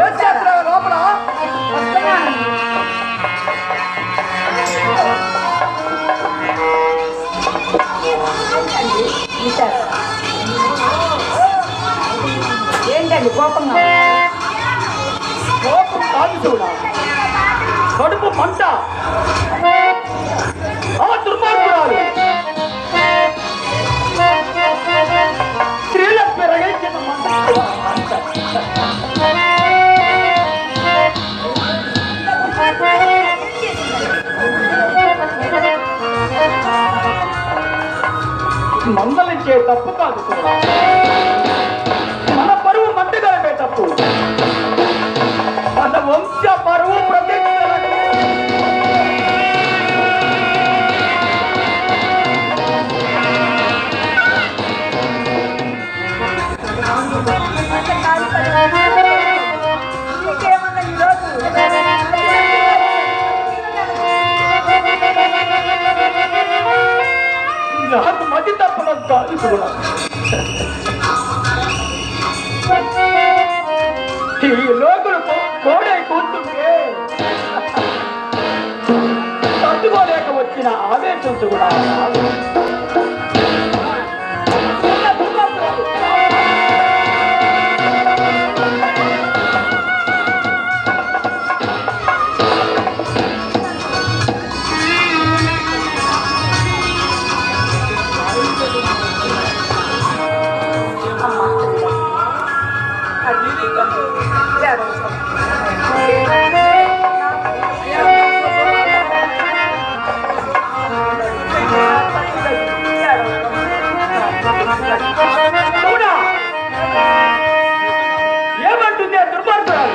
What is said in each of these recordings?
ఏం చేస్తున్నావు లోపల? ఏంటండి కోపంగా? కోపం కాదు చూడా, కడుపు మంట. ఆ దుర్మార్గురాలు స్త్రీలకు పెరగించిన మంట. మందలించే తప్పు కాదు చూడా, మన పరువు మంటగలపే తప్పు. మన వంశ పరువు ప్రతిష్టలకు నాకు మతి తప్పడం కాదు కూడా. ఈ లోకులు కోడే కూర్చుంటే తట్టుకోలేక వచ్చిన ఆవేశం కూడా. ఏమంటుంది ఆ దుర్మార్గురాలు?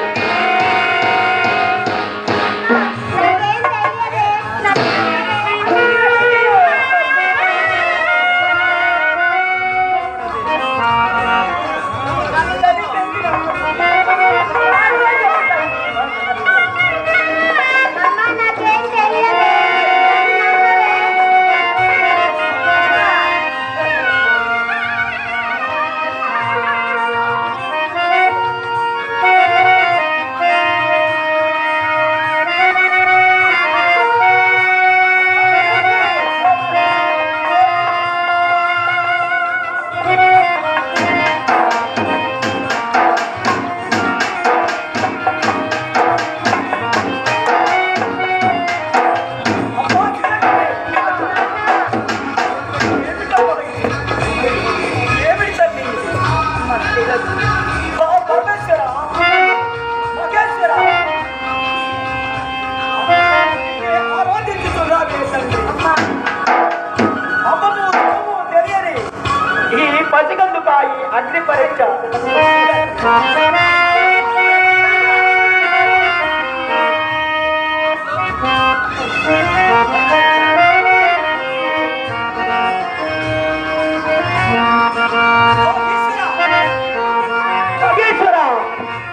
ఈ పసిగందుకాయి అగ్ని పరీక్ష.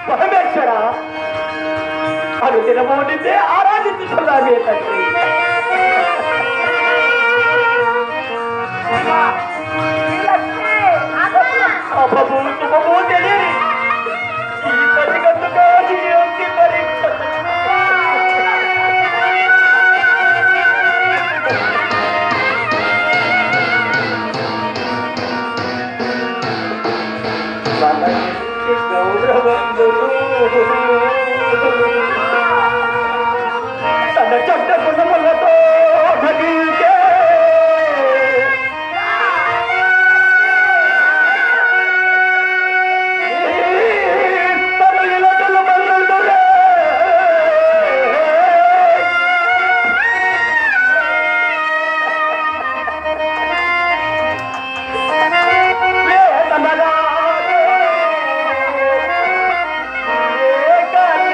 పరమేశ్వర అను దినమోనితే ఆరాధించుకున్నామే తండ్రి. అపము శుభము తెలియని ఈ పసిగందుకు అగ్ని పరీక్ష. తన చెడ్డ గుణములతో నగిల్చే తన ఇలటలు మల్లుడురే. వేదనగా ఏకన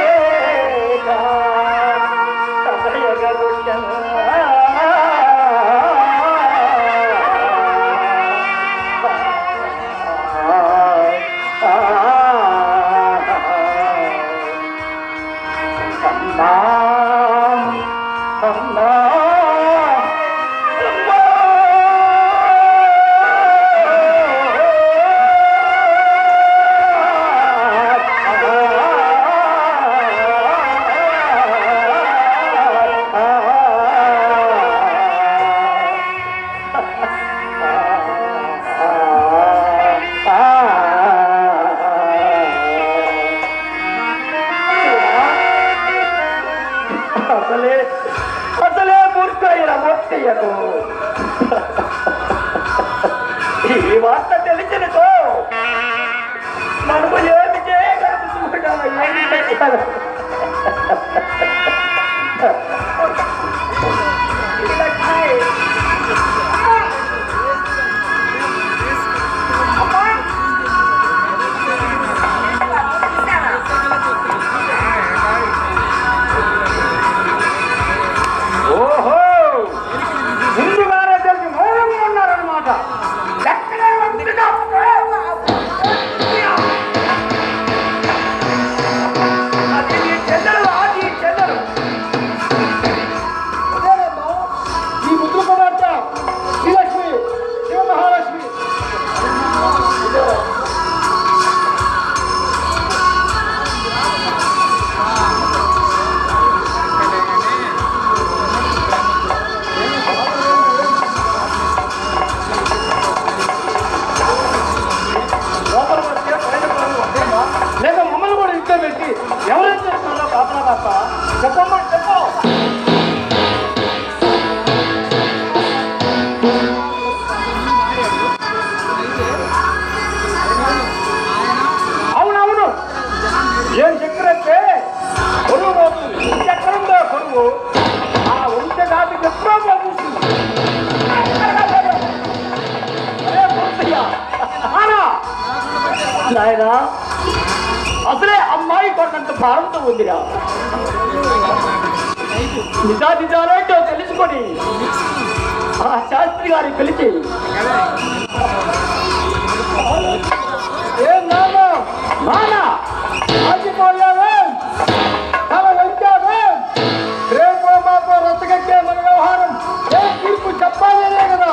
ఓహో, ముందుగానే తెలిసి మౌనంగా ఉన్నారన్నమాట. ఎక్కడే ఉంటుందా? అది నీ చెల్లెలు, అది చెల్లెలు. అదేనమ్మా, ఈ ముద్దు కుమార్తె శ్రీలక్ష్మి, శివమహాలక్ష్మి. లేదా మమ్మల్ని కూడా ఇంట్లో పెట్టి ఎవరైతే చేస్తున్నారో కాపలా కాస్త చెప్పమ్మా, చెప్పు. అవునవును, ఏం చక్కెరంటే కొడుగు పోతుంది. చక్కెరంలో కొడుగు ఆ ఉంటే దాటి ఎప్పుడో పోతుంది. నాయనా, అసలే అమ్మాయి కొన్నంత భారంతో ఉందిరా. నిజానిజాలేంటో తెలుసుకొని ఆ శాస్త్రి గారి పిలిచి, ఏం నానా నానా ఆగిపోయావే, తల వెంచావే, రేపో మాపో రచ్చగట్టే మన వ్యవహారం ఏం తీర్పు చెప్పాలనే కదా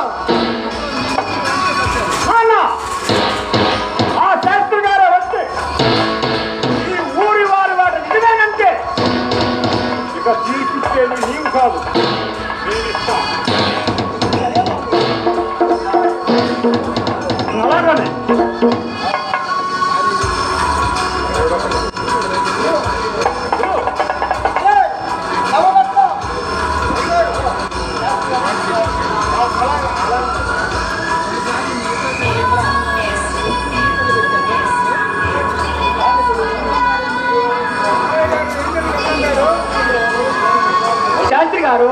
నానా. ఆ శాస్త్రి గారు వస్తే ఈ ఊరి వారి వాటి నిజమేనంటే ఇక తీర్పిచ్చేది నీవు కాదు, నేనిస్తాను. అలాగనే శాస్త్రి గారు,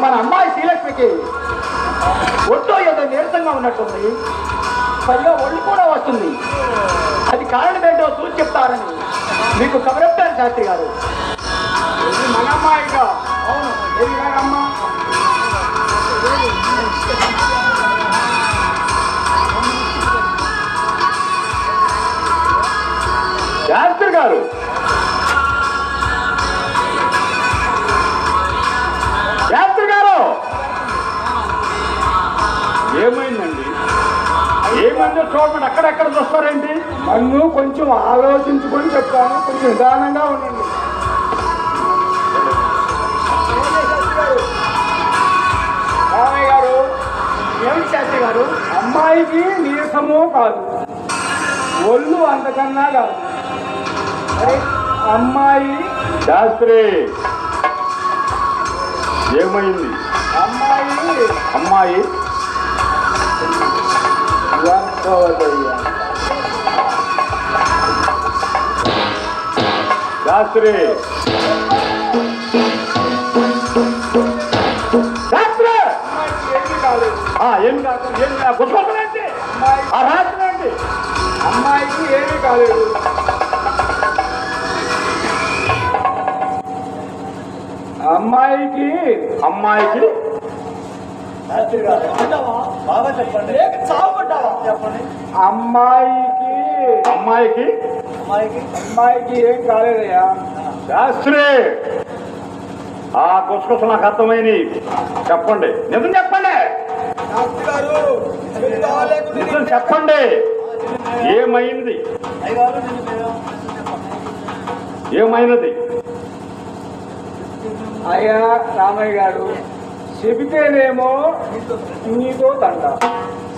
మన అమ్మాయి శ్రీలక్ష్మికి ఒంటో ఏదో నీరసంగా ఉన్నట్టుంది, పైగా ఒళ్ళు కూడా వస్తుంది. అది కారణం ఏంటో చూసి చెప్తారని మీకు కబురెప్పాను శాస్త్రి గారు. మన అమ్మాయిగా? అవును, అమ్మా. శాస్త్రి గారు, శాస్త్రి గారు, ఏమైందండి? ఏమైందో చూడమని అక్కడెక్కడ చూస్తారేంటి? నన్ను కొంచెం ఆలోచించుకొని చెప్తాను, కొంచెం నిదానంగా ఉండండి. రామయ్య గారు, ఏమిటి శాస్త్రి గారు? అమ్మాయికి నీరసము కాదు, ఒళ్ళు అంతకన్నా కాదు. అమ్మాయి శాస్త్రి ఏమైంది? అమ్మాయి శాస్త్రి, శాస్త్రి ఏమి కాదు, ఏమి పుష్పండి, ఆ రాత్రి అమ్మాయికి ఏమీ కాలేదు. అమ్మాయికి బాగా చెప్పండి, చెప్పండి. అమ్మాయికి ఏం కాలేదయ్యా. శాస్త్రి, ఆ గుసగుస నాకు అర్థమైంది, చెప్పండి, నిజం చెప్పండి, నిజం చెప్పండి. ఏమైంది? ఏమైనది? అయ్యా రామయ్య గారు, చెబితేనేమో మీతో తంట,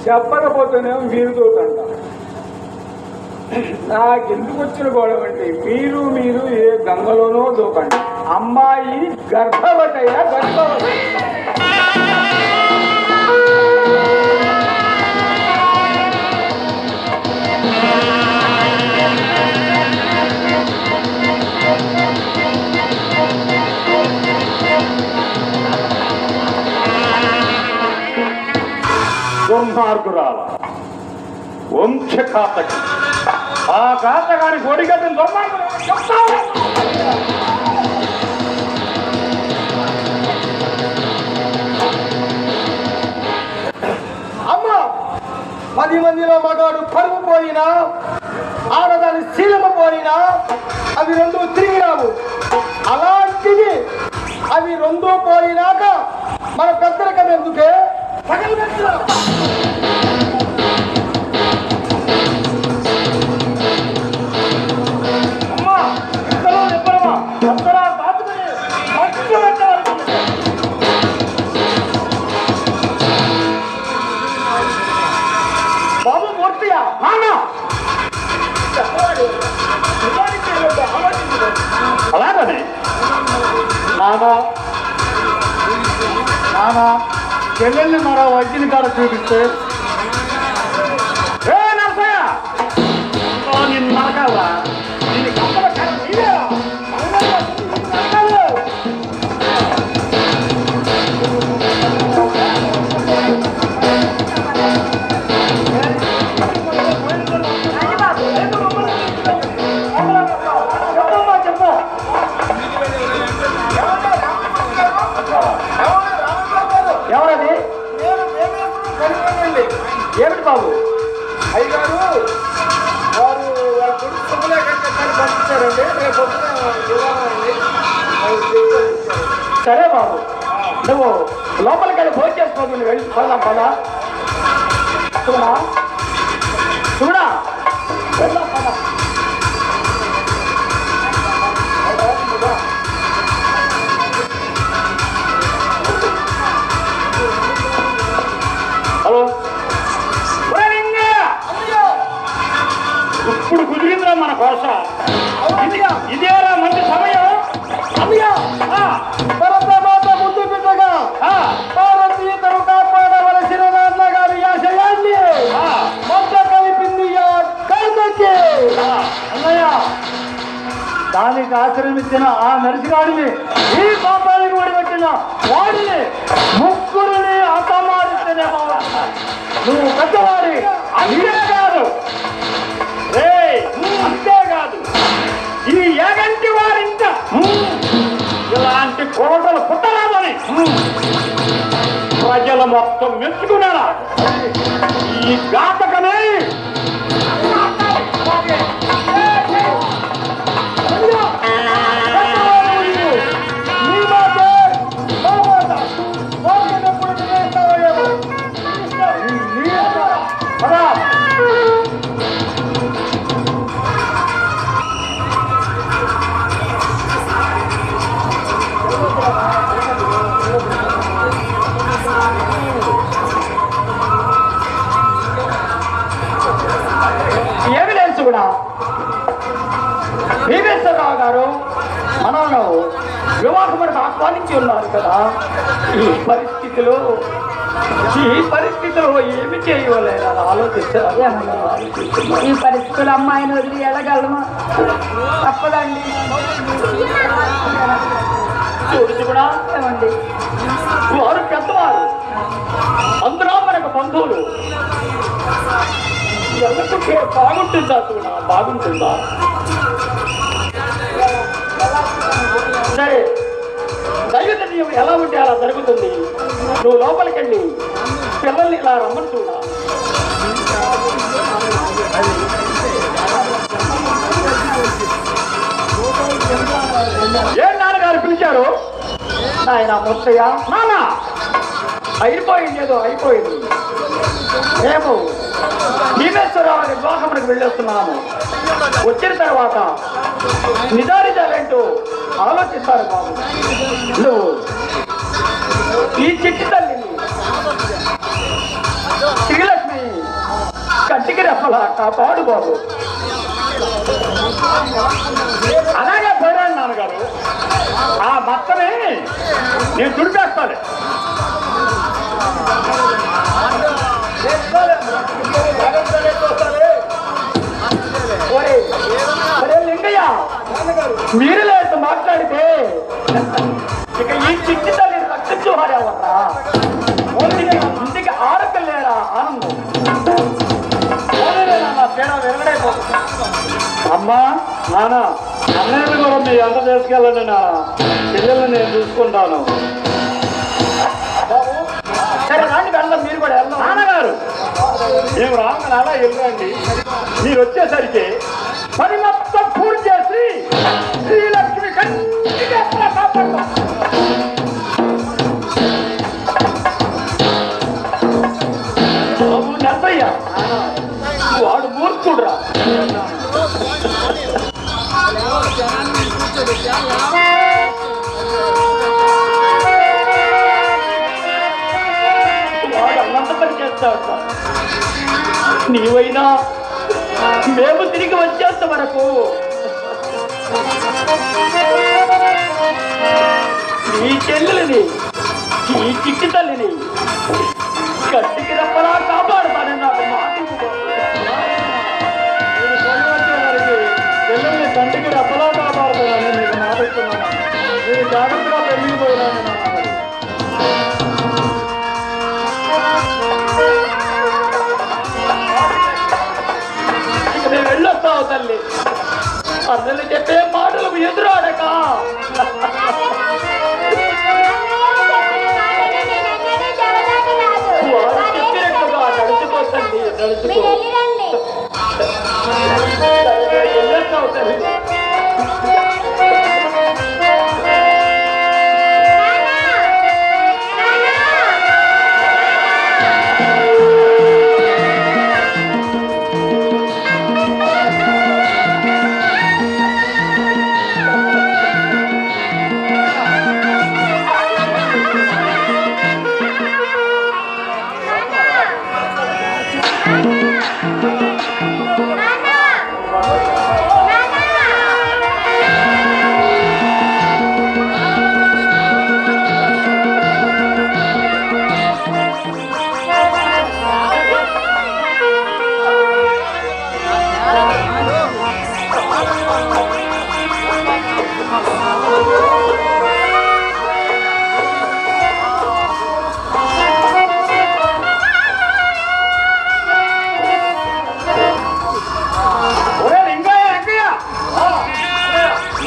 చెప్పకపోతేనేమో మీరుతో తంట. నాకెందుకు వచ్చిన గొడవ అంటే మీరు ఏ గంగలోనో దూకండి. అమ్మాయి గర్భవతయ్యా, గర్భవతి. దుర్మార్గురాల వంశఘాతకి ఆ ఘాతగాని గొడిగట్టిన దుర్మార్గులు అమ్మ 10 మందిలో మగాడు పరువు పోయినా ఆడదాని శీలము పోయినా అవి రెండు తిరిగి రావు. అలాంటిది అవి రెండు పోయినాక మన పెద్దరికం ఎందుకే అమ్మా ఇద్దరు ఇద్దరమా అందరా దాచుకుని మట్టిలో పెట్టాలి. బాబు మూర్తియా నానా అలాగనే నానా నానా చెల్లెల్ని మరో వైద్యుని కాడ చూపిస్తే ఏ నరసయ్య నిన్ను నరకాలా దీని కప్పల ఎవరది ఏమిటి బాబు? అయ్యగారు వారు వాళ్ళ కొడుకు సొమ్ములే కట్టాలని పంపించారండి. రేపు సరే బాబు నువ్వు లోపలికి వెళ్ళి భోజనం చేసుకోదు నువ్వు వెళ్ళి పోదాం పదా చూడా చూడా వెళ్దాం పదా. హలో ఇప్పుడు కుదిరిందిరా మన కోస ఇదేరా మంచి సమయం. భరతమాత ముందు బిడ్డగా భారతీయతను కాపాడవలసిన నాన్న గారి ఆశయాన్ని మొత్త కలిపింది కైతకి. అన్నయ్య దానికి ఆశ్రమించిన ఆ నర్సిగాడిని ఈ పాపానికి ఒడిగట్టిన వాడిని ముగ్గురిని అసమానిస్తేనే నువ్వు పెద్దవాడి అంతేకాదు అంతేకాదు ఈ ఏగంటి వారింట ఇలాంటి కోటలు పుట్టరాదని ప్రజలు మొత్తం మెచ్చుకున్నారా ఈ ఘాతకమే. ఎవిడెన్స్ కూడా భీమేశ్వరరావు గారు మనలో వివాహములకు ఆహ్వానించి ఉన్నారు కదా. ఈ పరిస్థితిలో ఏమి చేయలేదని ఆలోచించారు. ఈ పరిస్థితులు అమ్మాయిని వదిలి వెళ్ళగలమా? తప్పదండి. చూసి కూడా ఏమండి వారు పెద్దవారు, అందులో మనకు బంధువులు. ఎందుకుంటే బాగుంటుందా చూడా బాగుంటుందా? సరే దైవత నియమం ఎలా ఉంటే అలా జరుగుతుంది. నువ్వు లోపలికి వెళ్ళి పిల్లల్ని ఇలా రమ్మని చూడా. ఏం నాన్నగారు పిలిచారు? నాయన ముత్తయ్య నాన్న అయిపోయింది, ఏదో అయిపోయింది. మేము భీమేశ్వరరావు వివాహమునికి వెళ్ళొస్తున్నాము. వచ్చిన తర్వాత నిజానిజాలేంటో ఆలోచిస్తారు బాబు. నువ్వు ఈ చిట్టి తల్లిని శ్రీలక్ష్మి కంటికి రెప్పలా కాపాడు బాబు. అలాగే పోయాను నాన్నగారు. ఆ భర్తని నేను తుడిపేస్తాను. లింగయ్య మీరు లేదు మాట్లాడితే ఇక ఈ చిట్టి తల్లి రక్షించువారేవరా ఇంటికి ఆడపిల్లేరా ఆనందం. నా పేడ వెరగడైపోతుంది. అమ్మా నాన్న అన్నయ్యను కూడా మీ అంత తీసుకెళ్ళండి నా పిల్లల్ని నేను చూసుకుంటాను. బాబు సరే రాండి వెళ్దాం, మీరు కూడా వెళ్దాం. నాన్నగారు మేము రాగానే అలా వెళ్ళండి. మీరు వచ్చేసరికి పని మొత్తం పూర్తి చేసి శ్రీలక్ష్మి కంటిగా కాపాడతాం. బాబు నర్సయ్య వాడు మూర్ఖుడురా. వాడు అన్నంత పని చేస్తాడు. నీవైనా మేము తిరిగి వచ్చేంత వరకు ఈ చెల్లెలిని ఈ చిట్టి తల్లిని గట్టికి రప్పలా కాపాడుతానని నాకు మాట ఇవ్వు. పిల్లల్ని కంటికి రెప్పలా కాపాడుతానని మీకు మాటిస్తున్నాను. మీరు జాగ్రత్తగా పెరిగిపోయినాను. ఇక మేము వెళ్ళొస్తావు తల్లి. అన్నలు చెప్పే మాటలకు ఎదురాడక వాడు చెప్పినట్టుగా నడుచుకోతండి. నడుచుకో వెళ్ళొస్తావు తల్లి.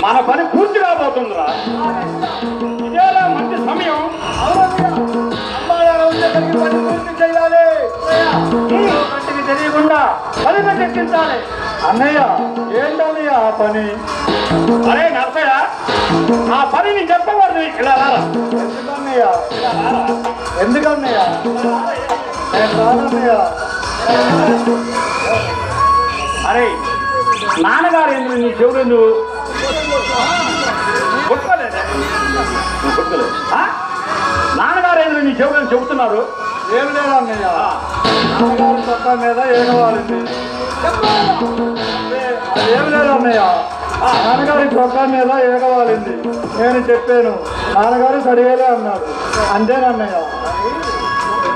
మన పని పూర్తి కాబోతుందిరా. ఇదేలా మంచి సమయం. పని పూర్తి చేయాలి. కంటికి తెలియకుండా పని పెట్టించాలి. అన్నయ్య ఏంటన్నయ్య ఆ పని? అరే నర్సయ్య ఆ పని నేను చెప్పకూడదు. ఇలా రారా. ఎందుకన్నయ్య? ఎందుకన్నయ్య? నేను రానన్నయ్య. అరే నాన్నగారు ఎందుకు నీ చెవుడు ఎందుకు కొట్టుకోలేదు? నాన్నగారు ఎందుకు నీ చెవుడు చెబుతున్నారు? ఏం లేదన్నయ్య, నాన్నగారి చొక్కా మీద ఏగవాలింది. అదేం లేదన్నయ్య, నాన్నగారి చొక్కా మీద ఏగవాలింది. నేను చెప్పాను, నాన్నగారు సరిగేలే అన్నాడు. అంతేనన్నయ్య.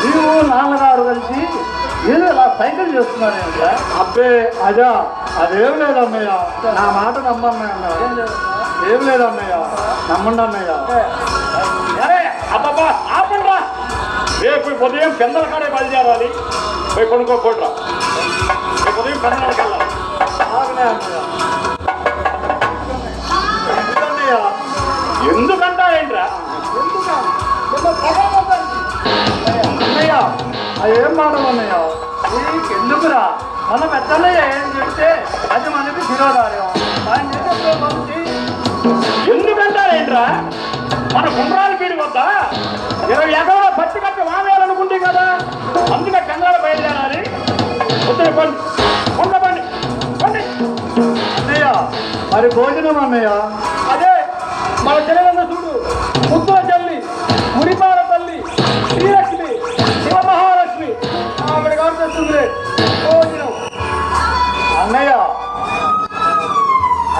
నీవు నాన్నగారు కలిసి ఏదో ఇలా సైకిల్ చేస్తున్నారు. అబ్బే అజా అదేం లేదన్నయ్య, నా మాట నమ్మన్నయ్య. ఏం లేదన్నయ్య, నమ్మండి అన్నయ్య. అరే అబ్బబ్బా ఆపండ్రా. రేపు ఉదయం పెందల కాడే బయలుదేరాలి. పోయి కొనుక్కోట్రా. రేపు ఉదయం పెందలకి వెళ్ళాలి. ఆగనే అన్నయ్య. ఎందుకన్నయ్య? ఎందుకంటారేంట్రా? అన్నయ్య అదేం మాటమన్నయ్య? ఎందుకురా? మన పెద్దలయ్య ఏం చెప్తే అది మనకి శిరోధార్యం. ఆయన చేసే మంచి ఎందుకంటారేంట్రా? మన గుండ్రాల పీడి వద్ద 20 ఎకరాల పచ్చి కట్టి వావేయాలనుకుంటే కదా, అందుకే పెందలు బయలుదేరాలి. వద్దు పండి పండి పండి. అన్నయ్య మరి భోజనం అన్నయ్య? అదే మన చెల్లెలన్న చూడు, ముద్దుల చెల్లి, ముడిపాల తల్లి, శ్రీలక్ష్మి, శివమహాలక్ష్మి ఆవిడ గారు తెస్తుంది భోజనం. అన్నయ్య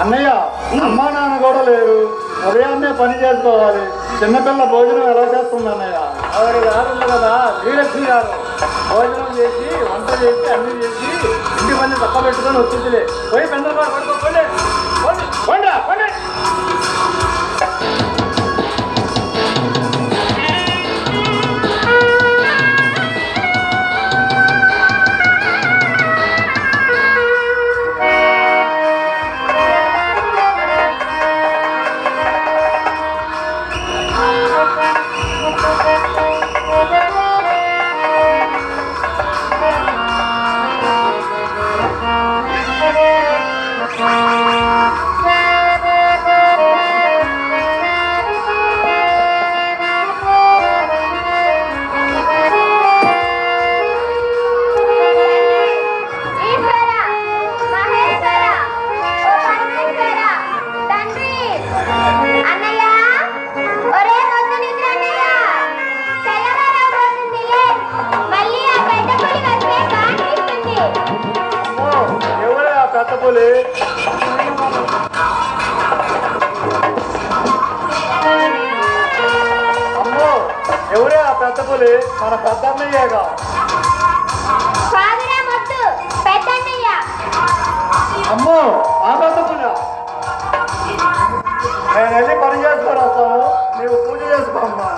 అన్నయ్య అమ్మా నాన్న కూడా లేరు, ఉదయాన్నే పని చేసుకోవాలి. చిన్నపిల్ల భోజనం ఎలా చేస్తుంది అన్నయ్య? ఆవిడ గారు ఉంది కదా శ్రీలక్ష్మి గారు, భోజనం చేసి వంట చేసి అన్ని చేసి ఇంటి పని తప్ప పెట్టుకొని వచ్చిందిలే. పోయి పెందల పడుకోండి పండి పండి. అమ్మో ఎవరే ఆ పెద్ద పులి? మన పెద్దన్నయ్యేగా. అమ్మో ఆ పెద్ద పులి. నేను వెళ్ళి పని చేసుకొని వస్తాను, నీవు పూజ చేసుకోమ్మా.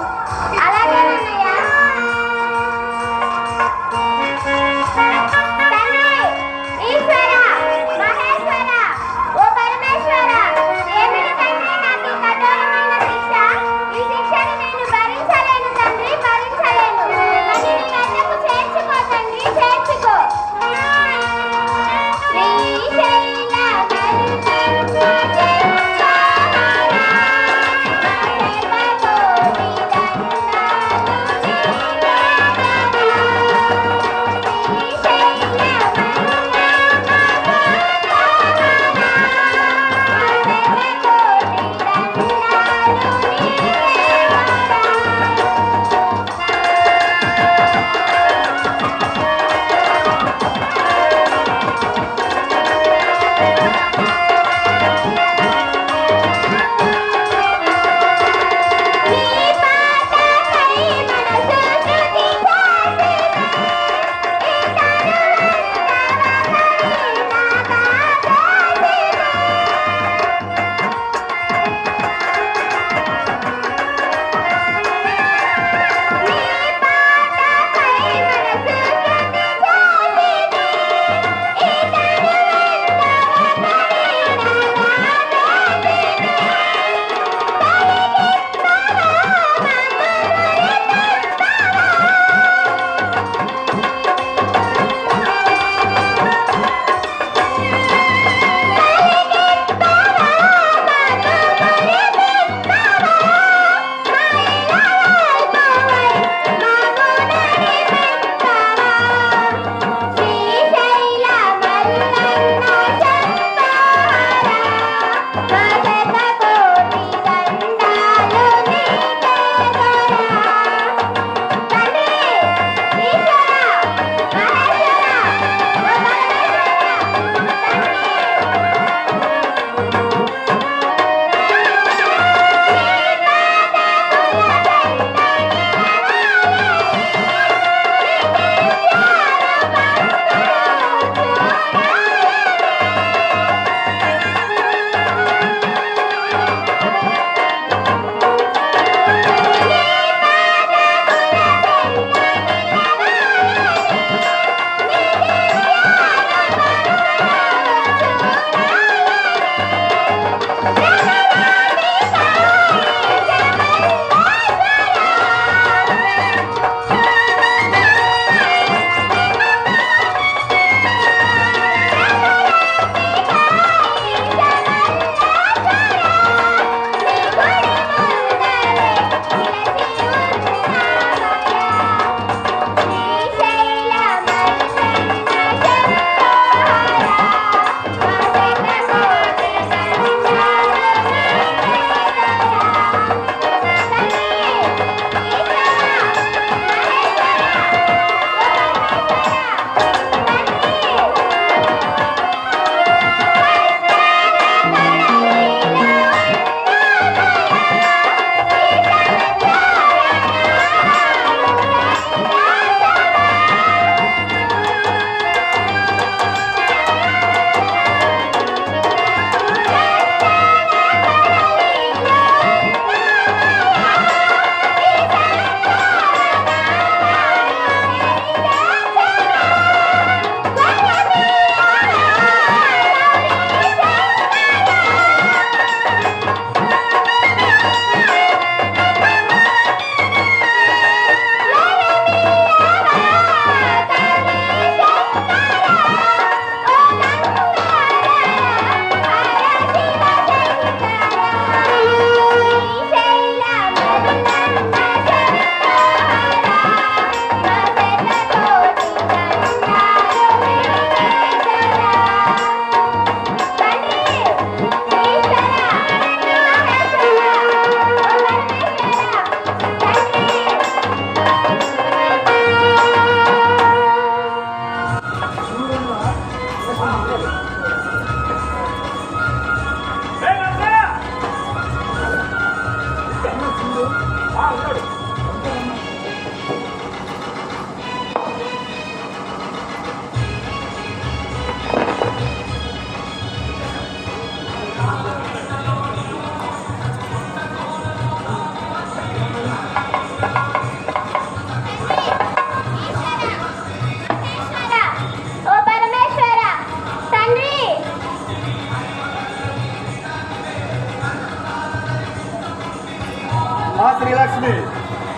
శ్రీలక్ష్మి,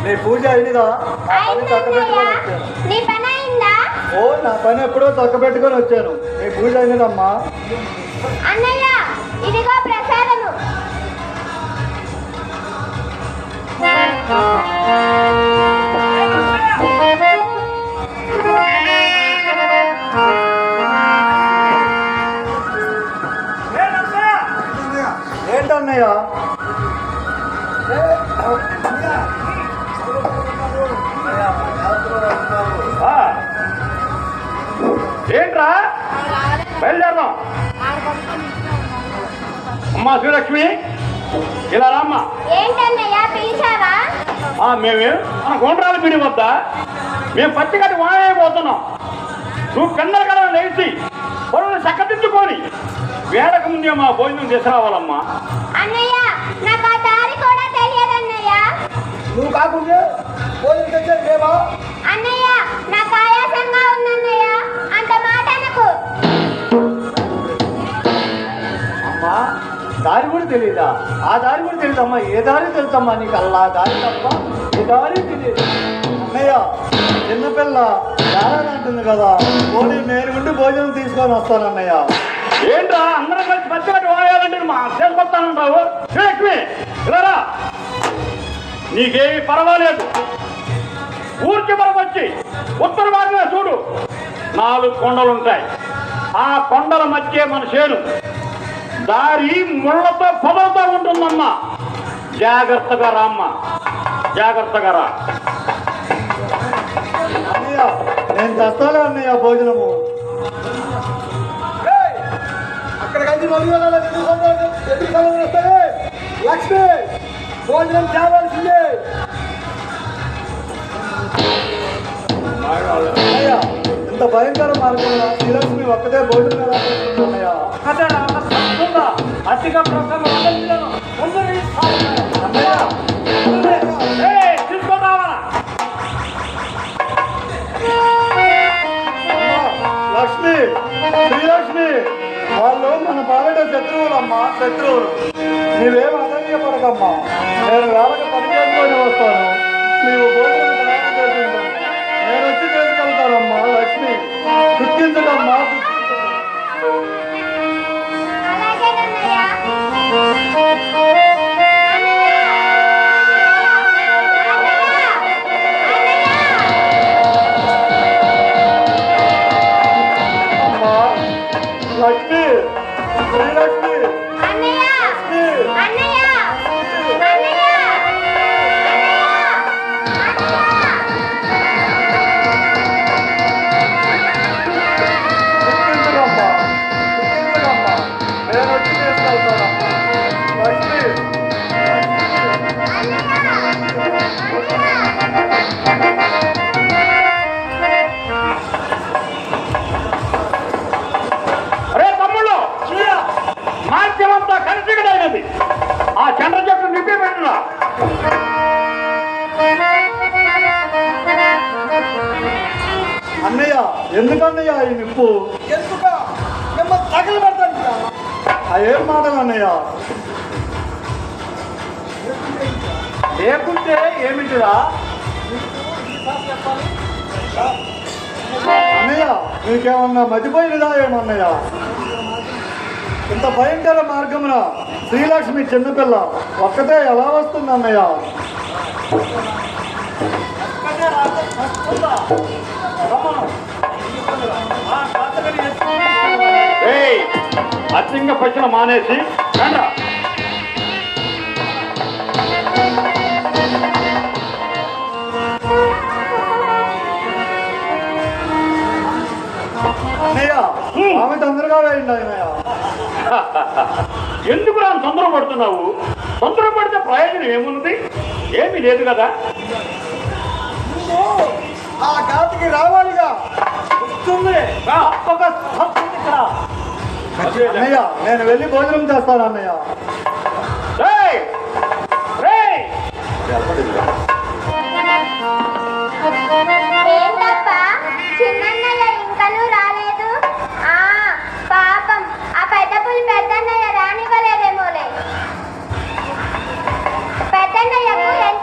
నీ పూజ అయినదా? నా పని చక్కబెట్టుకొని వచ్చాను. నీ పని అయిందా? ఓ, నా పని ఎప్పుడో చక్కబెట్టుకొని వచ్చాను. నీ పూజ అయినదమ్మా? అన్నయ్య, ఇదిగో ప్రసాదము. ఏంటన్నయ్య? ఏంట్రా బయలుదేరదాం. అమ్మా శ్రీలక్ష్మి, ఇలా రామ్మా. ఏంటన్నయ్య పిలిచావా? మేమే మన గుండ్రాల పిడి వద్ద మేము పచ్చిగడ్డి వాడైపోతున్నాం. నువ్వు పిల్లల కడ లేచి పొలం చక్కదిద్దుకొని వేళకు ముందే మా భోజనం తీసుకురావాలమ్మా. అన్నయ్య, నాకు ఆ దారి కూడా తెలియదన్నయ్య. నువ్వు కాకుండా భోజనం తెచ్చేది లేవా? అన్నయ్య, నాకు ఆయాసంగా ఉందన్నయ్య, అంత మాట అనకు. అమ్మా, దారి కూడా తెలియదా? ఆ దారి కూడా తెలియదమ్మా. ఏ దారి తెలుసమ్మా నీకు? అల్లా దారి తప్ప ఏ దారి తెలియదు. అన్నయ్య, చిన్నపిల్ల అంటుంది కదా, పోనీ నేను ఉండి భోజనం తీసుకొని వస్తాను అన్నయ్య. ఏంట్రా అందరం కలిసి పచ్చిగడ్డి వాడాలంటే మా చేసుకొస్తానంటావు? శ్రీలక్ష్మి ఇలా నీకేమి పర్వాలేదు. ఊరికి మనం వచ్చి ఉత్తర భాగంలో చూడు, 4 కొండలుంటాయి. ఆ కొండల మధ్య మన చేను. దారి ముళ్ళతో పొదలతో ఉంటుందమ్మా. జాగ్రత్తగా రామ్మా, జాగ్రత్తగా రా. అన్నయ్య, నేను తెస్తాను అన్నయ్య భోజనము. లక్ష్మి, భోజనం తేవాల్సిందే. అన్నయ్య, ఇంత భయంకర మార్గంలో శ్రీలక్ష్మి ఒక్కటే భోజనం ఎలా చేస్తుంది అన్నయ్య? అతిగా అన్నయ్య, తీసుకురావాలా? లక్ష్మి, శ్రీలక్ష్మి, వాళ్ళు మన పాలిట శత్రువులమ్మా, శత్రువులు. నీవేం అధైర్యపడకమ్మా. నేను వేళకు పని చేసుకొని వస్తాను. నీవు భోజనం తయారు చేసుకుంటాను. నేను వచ్చి తీసుకెళ్తానమ్మా. లక్ష్మి, గుర్తించడమ్మా, అలాగేనన్నయ్య. అమ్మా. లక్ష్మి, శ్రీలక్ష్మి, అన్నయ్య, లక్ష్మి, అన్నయ్య, అన్నయ్య, గుర్తించడమ్మా, గుర్తించడమ్మా. నేను వచ్చి తీసుకెళ్తానమ్మా. లక్ష్మి, అరే తమ్ముళ్ళు, మార్గమంతా కలిసిగడైనది. ఆ చంద్ర చెట్టు నింపి పెట్టినా. అన్నయ్య, ఎందుకన్నయ్య ఈ నిప్పు? తగలు పెడతాను. ఏం మాటలు అన్నయ్య? లేకుంటే ఏమిటిరా? అన్నయ్య, మీకేమన్నా మతిపోయినదా ఏమన్నయ్య? ఇంత భయంకర మార్గమున శ్రీలక్ష్మి చిన్నపిల్ల ఒక్కతే ఎలా వస్తుంది అన్నయ్య? అతింగ పచ్చిన మానేసి రండ్రా. అన్నయ్య, ఆమె తొందరగా వేయండి అన్నయ్య. ఎందుకు రా తొందర పడుతున్నావు? తొందర పడితే ప్రయోజనం ఏమున్నది? ఏమీ లేదు కదా. ఆ ఘాటికి రావాలిగా. వస్తుంది. అన్నయ్య, నేను వెళ్ళి భోజనం చేస్తాను అన్నయ్య. రేయ్, రేయ్. ఏంటప్పా, చిన్నన్నయ్య ఇంకనూ రాలేదు? పాపం, ఆ పెద్ద పులి పెద్దన్నయ్య రానివ్వలేదేమోలే. పెద్దన్నయ్యకు ఎంత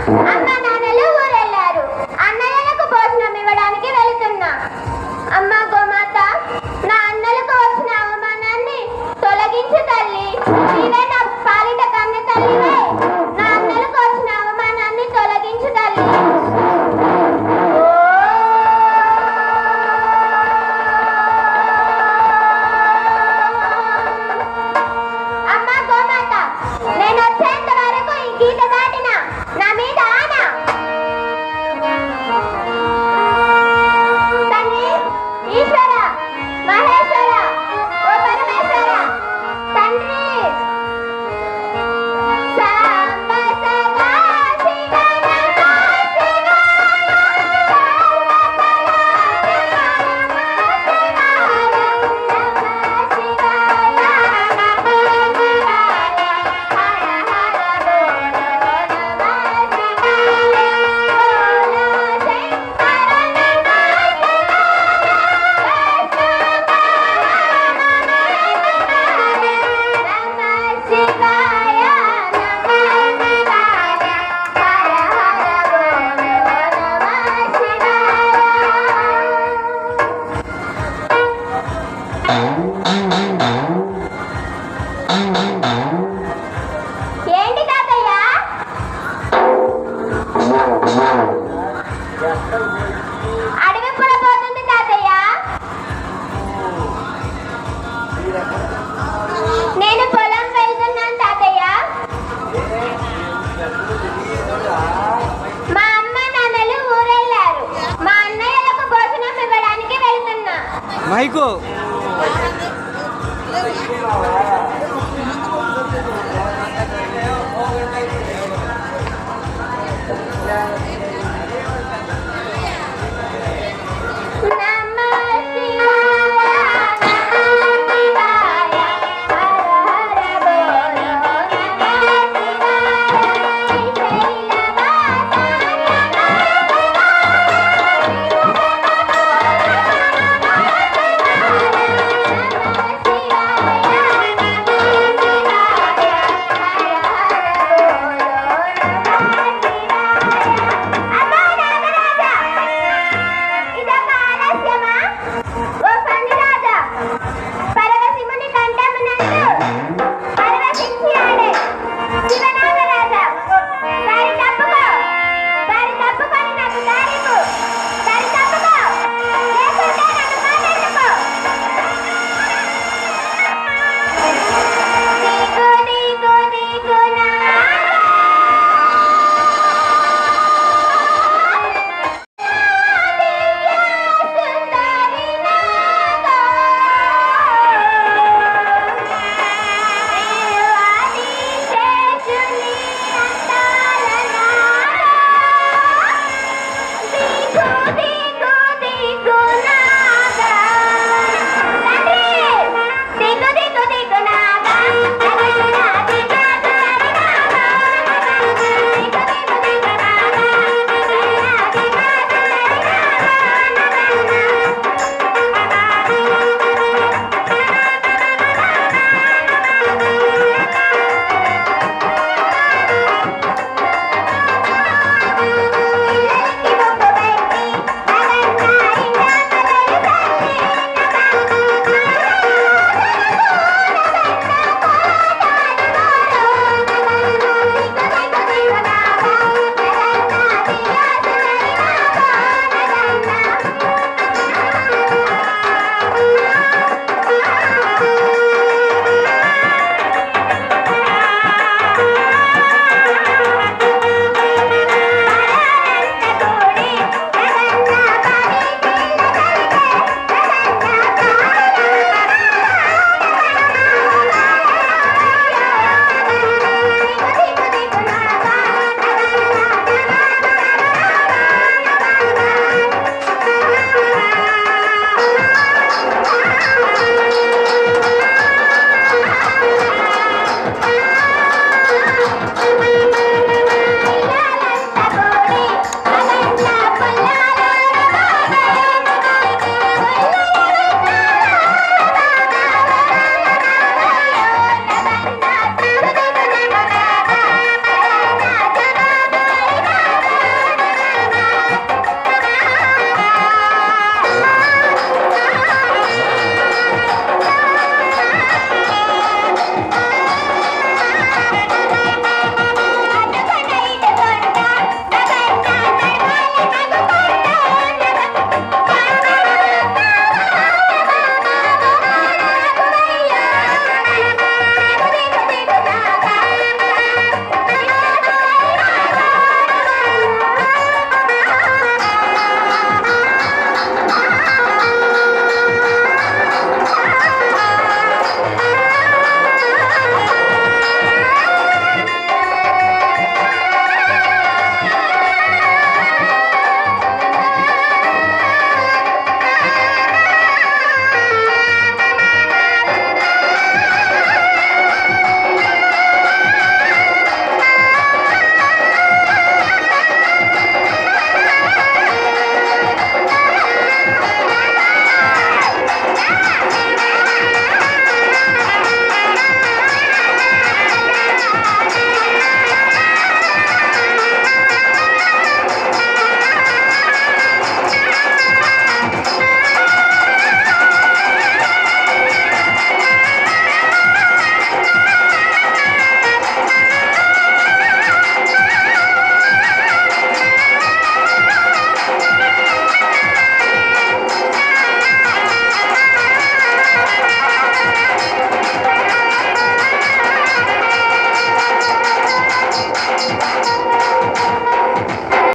అమ్మ నాన్నలు ఊరెళ్ళారు. అన్నయ్యలకు భోజనం ఇవ్వడానికి వెళుతున్నా. అమ్మ గోమాత, నా అన్నలకు వచ్చిన అవమానాన్ని తొలగించు తల్లి. నీవే నా పాలిట కన్న తల్లివే. నా అన్నలకు వచ్చిన అవమానాన్ని తొలగించు తల్లి. అమ్మ గోమాత, నేను వచ్చేంత వరకు ఈ గీత దాటిన నా మీద ఆనా. తండ్రి, ఈశ్వర, మహేశ్వర, ఓ పరమేశ్వర, తండ్రి. సాంబ సదా శివ నమః ఏంటి తాతయ్య? అడవి కూడా పోతుంది తాతయ్య. నేను పొలం వెళ్తున్నాను తాతయ్య. మా అమ్మ నాన్నలు ఊరెళ్ళారు. మా అన్నయ్యలకు భోజనం ఇవ్వడానికి వెళ్తున్నా. మైకు